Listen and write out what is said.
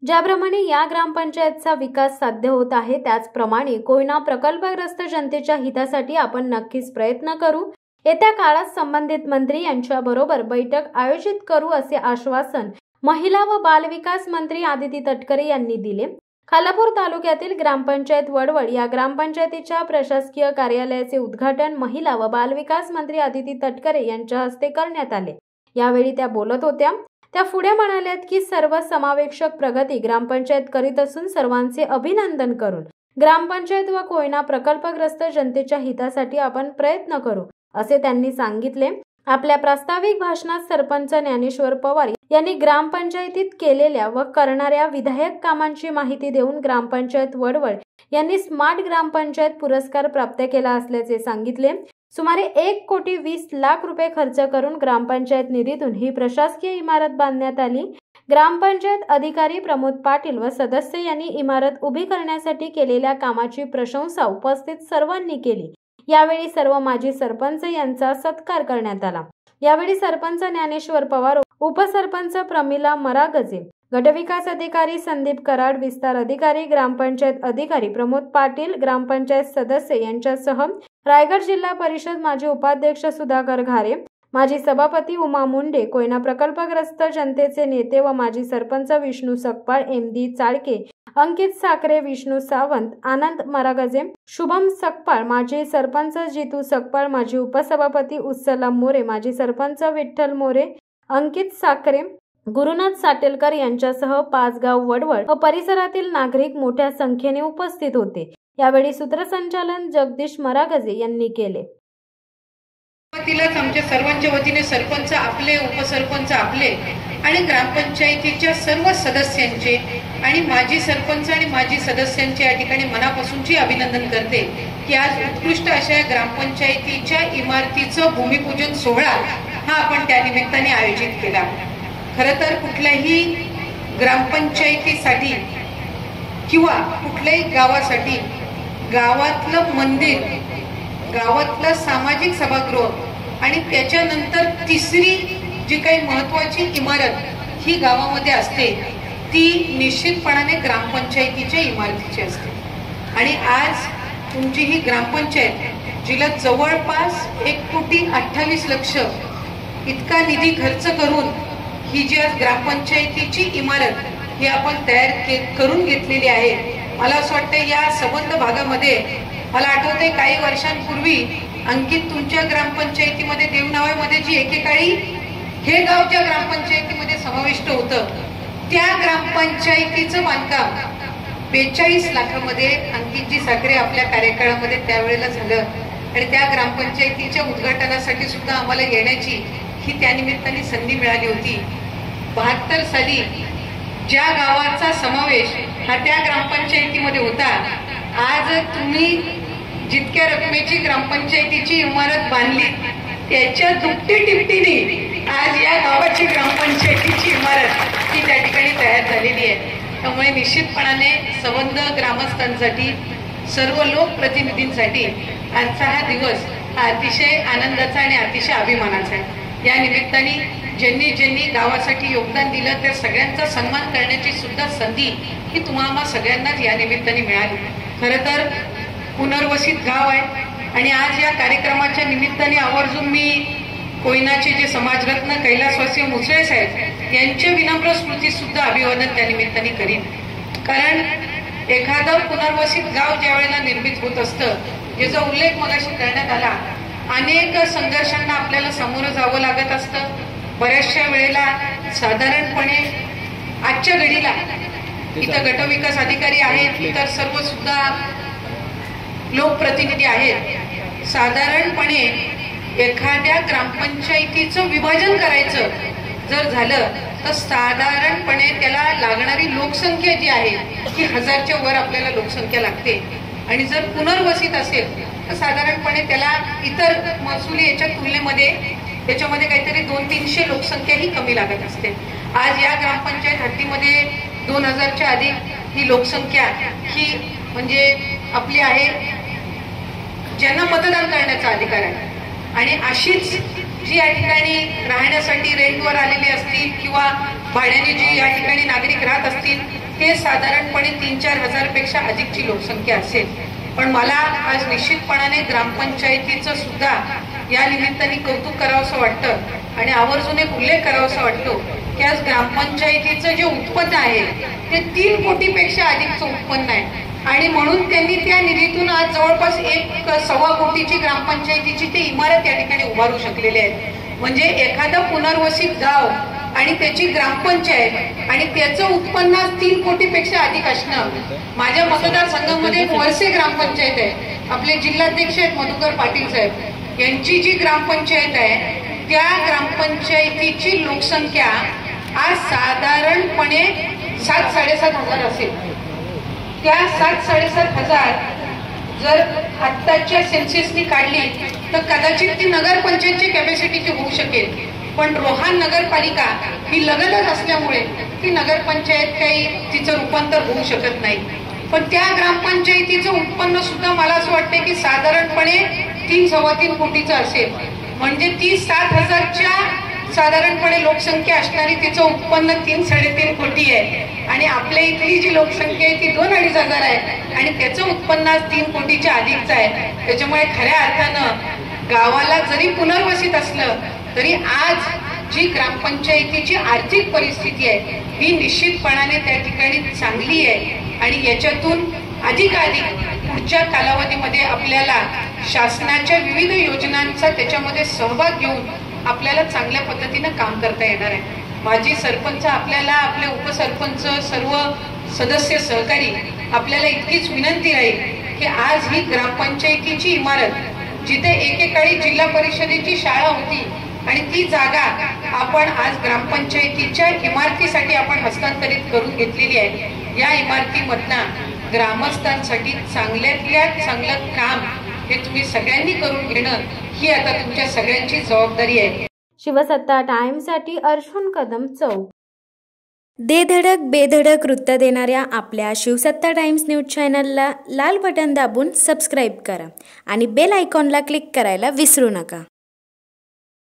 ज्याप्रमाणे या ग्रामपंचायतचा विकास साध्य होत आहे त्याचप्रमाणे कोयना प्रकल्पग्रस्त जनतेच्या हितासाठी आपण नक्कीच प्रयत्न करू। येत्या काळात संबंधित मंत्री यांच्याबरोबर बैठक आयोजित करू असे आश्वासन महिला व बालविकास मंत्री आदिती तटकरे यांनी दिले। खालापूर तालुक्यातील ग्रामपंचायत वडवळ या ग्रामपंचायतीच्या प्रशासकीय कार्यालयाचे उद्घाटन महिला व बालविकास मंत्री आदिती तटकरे यांच्या हस्ते करण्यात आले। यावेळी त्या बोलत होत्या। त्या पुढे म्हणाल्यात की सर्व समावेशक प्रगती ग्रामपंचायत करीत असून सर्वांचे अभिनंदन करून ग्रामपंचायत व कोयना प्रकल्पग्रस्त जनतेच्या हितासाठी आपण प्रयत्न करू असे त्यांनी सांगितले। आपल्या प्रास्ताविक भाषणात सरपंच ज्ञानेश्वर पवार यांनी ग्रामपंचायतीत केलेल्या व करणाऱ्या विधायक कामांची माहिती देऊन ग्रामपंचायत वडवळ यांनी स्मार्ट ग्रामपंचायत पुरस्कार प्राप्त केला असल्याचे सांगितले। सुमारे 1,20,00,000 रुपये खर्च करून ग्रामपंचायत निधीतून ही प्रशासकीय इमारत बांधण्यात आली। ग्रामपंचायत अधिकारी प्रमोद पाटील व सदस्य यांनी इमारत उभी करण्यासाठी केलेल्या कामाची प्रशंसा उपस्थित सर्वांनी केली। यावेळी सर्व माजी सरपंच यांचा सत्कार करण्यात आला। यावेळी सरपंच ज्ञानेश्वर पवार, उपसरपंच प्रमिला मरागजे, गटविकास अधिकारी संदीप कराड, विस्तार अधिकारी, ग्रामपंचायत अधिकारी प्रमोद पाटील, ग्रामपंचायत सदस्य यांच्यासह रायगड जिल्हा परिषद माजी उपाध्यक्ष सुधाकर घारे, माजी सभापती उमा मुंडे, कोयना प्रकल्पग्रस्त जनतेचे नेते व माजी सरपंच विष्णू सकपाळ, एमडी चाळके, अंकित साखरे, विष्णू सावंत, आनंद मरागजे, शुभम सकपाळ, माजी सरपंच जितू सकपाळ, माजी उपसभापती उत्सलम मोरे, माजी सरपंच विठ्ठल मोरे, अंकित साखरे, गुरुनाथ साटेलकर यांच्यासह पाचगाव वडवळ व परिसरातील नागरिक मोठ्या संख्येने उपस्थित होते। यावेळी सूत्रसंचालन जगदीश मरागजे यांनी केले। आमच्या सर्वांच्या वतीने सरपंच आपले, उपसरपंच आपले आणि ग्रामपंचायतीच्या सर्व सदस्यांचे आणि माजी सरपंच आणि माजी सदस्यांचे या ठिकाणी मनापासूनची अभिनंदन करते की आज उत्कृष्ट अशा ग्रामपंचायतीच्या इमारतीचं भूमिपूजन सोहळा हा आपण त्या निमित्ताने आयोजित केला। खरं तर कुठल्याही ग्रामपंचायतीसाठी किंवा कुठल्याही गावासाठी गावातलं मंदिर, गावातलं सामाजिक सभागृह आणि त्याच्यानंतर तिसरी जी काही महत्त्वाची इमारत ही गावामध्ये असते ती निश्चितपणाने ग्रामपंचायतीच्या इमारतीची असते। आणि आज तुमची ही ग्रामपंचायत जिला जवळपास 1,28,00,000 इतका निधी खर्च करून ही जी आज ग्रामपंचायतीची इमारत ही आपण तयार करून घेतलेली आहे। मला असं वाटतं या संबंध भागामध्ये मला आठवतंय काही वर्षांपूर्वी अंकित तुमच्या ग्रामपंचायतीमध्ये देवनावेमध्ये जी एकेकाळी हे गाव ज्या ग्रामपंचायतीमध्ये समाविष्ट होतं त्या ग्रामपंचायतीचं बांधकाम 42 लाखामध्ये अंकितजी साखरे आपल्या कार्यकाळामध्ये त्यावेळेला झालं आणि त्या ग्रामपंचायतीच्या उद्घाटनासाठी सुद्धा आम्हाला येण्याची ही त्यानिमित्ताने संधी मिळाली होती। 72 साली ज्या गावाचा समावेश हा त्या ग्रामपंचायतीमध्ये होता, आज तुम्ही जितक्या रकमेची ग्रामपंचायतीची इमारत बांधली त्याच्या दुप्पटी तिपटीने आज या गावाची ग्रामपंचायतीची इमारत ही त्या ठिकाणी तयार झालेली आहे। त्यामुळे निश्चितपणाने संबंध ग्रामस्थांसाठी, सर्व लोकप्रतिनिधींसाठी आजचा हा दिवस हा अतिशय आनंदाचा आणि अतिशय अभिमानाचा आहे। या निमित्ताने ज्यांनी गावासाठी योगदान दिलं त्या सगळ्यांचा सन्मान करण्याची सुद्धा संधी ही तुम्हाला सगळ्यांनाच या निमित्ताने मिळाली। खरं तर पुनर्वसित गाव आहे आणि आज या कार्यक्रमाच्या निमित्ताने आवर्जून मी कोयनाचे जे समाजरत्न कैलासवासी मुसळे साहेब यांच्या विनम्र स्मृती सुद्धा अभिवादन त्या निमित्ताने करीन। कारण एखादं पुनर्वसित गाव ज्या वेळेला निर्मित होत असतं, ज्याचा उल्लेख मगाशी करण्यात आला, अनेक संघर्षांना आपल्याला सामोरं जावं लागत असतं। बऱ्याचशा वेळेला साधारणपणे आजच्या घडीला इथं गटविकास अधिकारी आहेत, इतर सर्व सुद्धा लोकप्रतिनिधी आहेत, साधारणपणे एखाद्या ग्रामपंचायतीचं विभाजन करायचं जर झालं तर साधारणपणे त्याला लागणारी लोकसंख्या जी आहे ती 1000च्या वर आपल्याला लोकसंख्या लागते आणि जर पुनर्वसित असेल तर साधारणपणे त्याला इतर महसुली याच्या तुलनेमध्ये त्याच्यामध्ये काहीतरी 200-300 लोकसंख्या ही कमी लागत असते। आज या ग्रामपंचायत हद्दीमध्ये 2000च्या अधिक ही लोकसंख्या ही म्हणजे आपली आहे, ज्यांना मतदान करण्याचा अधिकार आहे। आणि अशीच जी या ठिकाणी राहण्यासाठी रेंटवर आलेली असतील किंवा भाड्याने जी या ठिकाणी नागरिक राहत असतील तिथे साधारणपणे 3-4 हजारपेक्षा अधिकची लोकसंख्या असेल. पण मला आज निश्चितपणाने ग्रामपंचायतीचं सुद्धा या निमित्ताने कौतुक करावंसं वाटतं आणि आवर्जून एक उल्लेख करावासा वाटतो की आज ग्रामपंचायतीचं जे उत्पन्न आहे ते 3 कोटीपेक्षा अधिकचं उत्पन्न आहे आणि म्हणून त्यांनी त्या निधीतून आज जवळपास 1.25 कोटीची ग्रामपंचायतीची ते इमारत या ठिकाणी उभारू शकलेले आहेत. म्हणजे एखादा पुनर्वसित गाव आणि त्याची ग्रामपंचायत आणि त्याचं उत्पन्न 3 कोटीपेक्षा अधिक असणं. माझ्या मतदारसंघामध्ये वळसे ग्रामपंचायत आहे, आपले जिल्हाध्यक्ष आहेत मधुकर पाटील साहेब, यांची जी ग्रामपंचायत आहे त्या ग्रामपंचायतीची लोकसंख्या आज साधारणपणे 7-7.5 हजार असेल. त्या 7-7.5 हजार जर आत्ताच्या सेन्सेसनी काढली तर कदाचित ती नगरपंचायतची कॅपॅसिटीची होऊ शकेल. पण रोहा नगरपालिका ही लगतच असल्यामुळे ती नगरपंचायत काही तिचं रूपांतर होऊ शकत नाही. पण त्या ग्रामपंचायतीचं उत्पन्न सुद्धा मला असं वाटतं की साधारणपणे 3-3.25 कोटीचं असेल. म्हणजे ती 7,000च्या साधारणपणे लोकसंख्या असणारी तिचं उत्पन्न 3-3.5 कोटी आहे आणि आपल्या इथली जी लोकसंख्या आहे ती 2-2.5 हजार आहे आणि त्याचं उत्पन्न आज 3 कोटीच्या अधिकचं आहे. त्याच्यामुळे खऱ्या अर्थानं गावाला जरी पुनर्वसित असलं तरी आज जी ग्रामपंचायतीची आर्थिक परिस्थिती आहे ही निश्चितपणाने त्या ठिकाणी चांगली आहे आणि याच्यातून अधिकाधिक पुढच्या कालावधीमध्ये आपल्याला शासनाच्या विविध योजनांचा त्याच्यामध्ये सहभाग घेऊन आपल्याला चांगल्या पद्धतीनं काम करता येणार आहे. माजी सरपंच आपल्याला, आपले उपसरपंच, सर्व सदस्य सहकारी आपल्याला इतकीच विनंती राहील की आज ही ग्रामपंचायतीची इमारत जिथे एकेकाळी जिल्हा परिषदेची शाळा होती आणि ती जागा आपण आज ग्रामपंचायतीच्या इमारतीसाठी आपण हस्तांतरित करून घेतलेली आहे. या इमारतीमधनं ग्रामस्थांसाठी चांगल्यातल्या चांगलं काम हे तुम्ही सगळ्यांनी करून घेणं ही आता तुमच्या सगळ्यांची जबाबदारी आहे. शिवसत्ता टाइम्ससाठी अर्जुन कदम चौक. दे धडक बेधडक वृत्त देणाऱ्या आपल्या शिवसत्ता टाइम्स न्यूज चॅनलला लाल बटन दाबून सबस्क्राईब करा आणि बेल आयकॉनला क्लिक करायला विसरू नका.